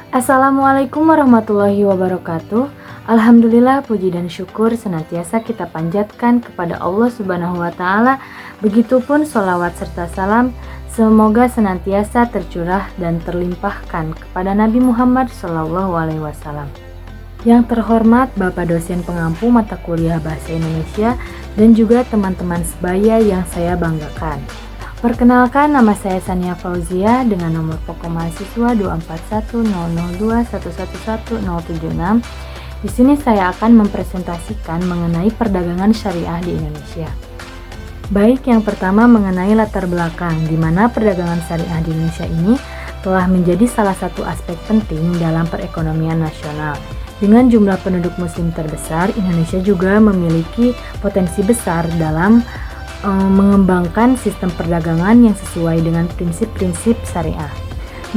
Assalamualaikum warahmatullahi wabarakatuh. Alhamdulillah, puji dan syukur senantiasa kita panjatkan kepada Allah Subhanahu wa Ta'ala. Begitupun sholawat serta salam semoga senantiasa tercurah dan terlimpahkan kepada Nabi Muhammad SAW. Yang terhormat Bapak dosen pengampu mata kuliah Bahasa Indonesia dan juga teman-teman sebaya yang saya banggakan. Perkenalkan, nama saya Sania Fauzia dengan nomor pokok mahasiswa 241002111076. Di sini saya akan mempresentasikan mengenai perdagangan syariah di Indonesia. Baik, yang pertama mengenai latar belakang, di mana perdagangan syariah di Indonesia ini telah menjadi salah satu aspek penting dalam perekonomian nasional. Dengan jumlah penduduk muslim terbesar, Indonesia juga memiliki potensi besar dalam mengembangkan sistem perdagangan yang sesuai dengan prinsip-prinsip syariah.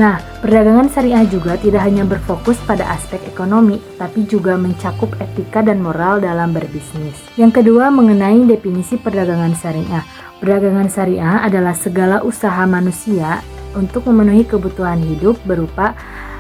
Nah, perdagangan syariah juga tidak hanya berfokus pada aspek ekonomi, tapi juga mencakup etika dan moral dalam berbisnis. Yang kedua, mengenai definisi perdagangan syariah. Perdagangan syariah adalah segala usaha manusia untuk memenuhi kebutuhan hidup berupa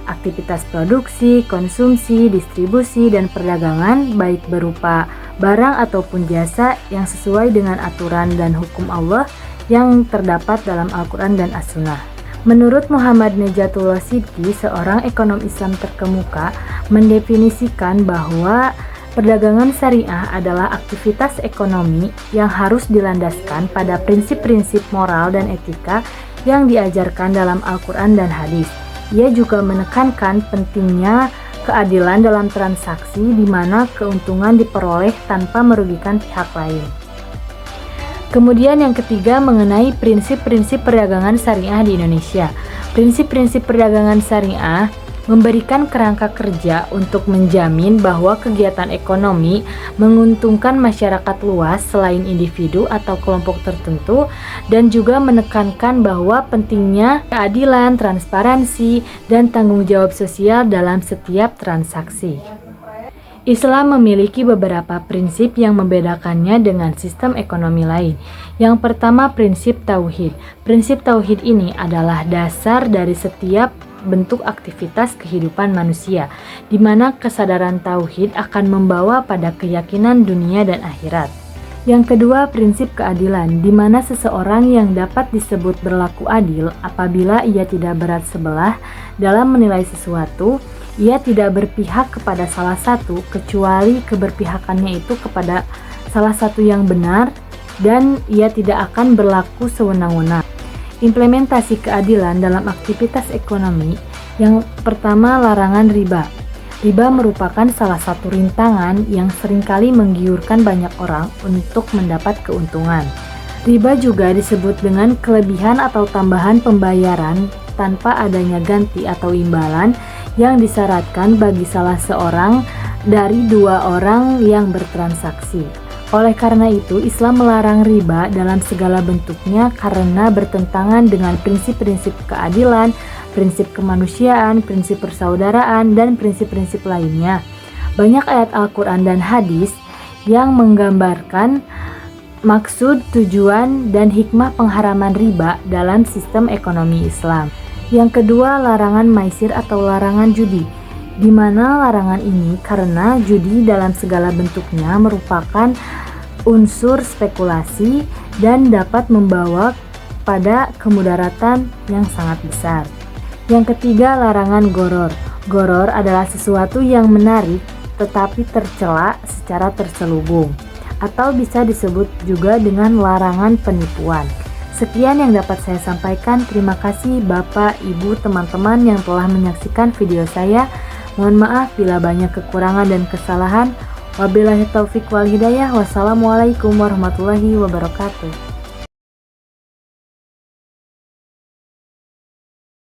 aktivitas produksi, konsumsi, distribusi, dan perdagangan baik berupa barang ataupun jasa yang sesuai dengan aturan dan hukum Allah yang terdapat dalam Al-Quran dan As-Sunnah. Menurut Muhammad Najatullah Sidki, seorang ekonom Islam terkemuka, mendefinisikan bahwa perdagangan syariah adalah aktivitas ekonomi yang harus dilandaskan pada prinsip-prinsip moral dan etika yang diajarkan dalam Al-Quran dan hadis. Ia juga menekankan pentingnya keadilan dalam transaksi di mana keuntungan diperoleh tanpa merugikan pihak lain. Kemudian yang ketiga mengenai prinsip-prinsip perdagangan syariah di Indonesia. Prinsip-prinsip perdagangan syariah memberikan kerangka kerja untuk menjamin bahwa kegiatan ekonomi menguntungkan masyarakat luas selain individu atau kelompok tertentu, dan juga menekankan bahwa pentingnya keadilan, transparansi, dan tanggung jawab sosial dalam setiap transaksi. Islam memiliki beberapa prinsip yang membedakannya dengan sistem ekonomi lain. Yang pertama, prinsip tauhid. Prinsip tauhid ini adalah dasar dari setiap bentuk aktivitas kehidupan manusia, di mana kesadaran tauhid akan membawa pada keyakinan dunia dan akhirat. Yang kedua, prinsip keadilan, di mana seseorang yang dapat disebut berlaku adil apabila ia tidak berat sebelah dalam menilai sesuatu. Ia tidak berpihak kepada salah satu kecuali keberpihakannya itu kepada salah satu yang benar, dan ia tidak akan berlaku sewenang-wenang. Implementasi keadilan dalam aktivitas ekonomi. Yang pertama, larangan riba. Riba merupakan salah satu rintangan yang seringkali menggiurkan banyak orang untuk mendapat keuntungan. Riba juga disebut dengan kelebihan atau tambahan pembayaran tanpa adanya ganti atau imbalan yang disyaratkan bagi salah seorang dari dua orang yang bertransaksi. Oleh karena itu, Islam melarang riba dalam segala bentuknya karena bertentangan dengan prinsip-prinsip keadilan, prinsip kemanusiaan, prinsip persaudaraan, dan prinsip-prinsip lainnya. Banyak ayat Al-Quran dan hadis yang menggambarkan maksud, tujuan, dan hikmah pengharaman riba dalam sistem ekonomi Islam. Yang kedua, larangan maisir atau larangan judi, di mana larangan ini karena judi dalam segala bentuknya merupakan unsur spekulasi dan dapat membawa pada kemudaratan yang sangat besar. Yang ketiga, larangan goror. Goror adalah sesuatu yang menarik tetapi tercela secara terselubung, atau bisa disebut juga dengan larangan penipuan. Sekian yang dapat saya sampaikan. Terima kasih Bapak, Ibu, teman-teman yang telah menyaksikan video saya. Mohon maaf bila banyak kekurangan dan kesalahan. Wabillahi taufik wal hidayah. Wassalamualaikum warahmatullahi wabarakatuh.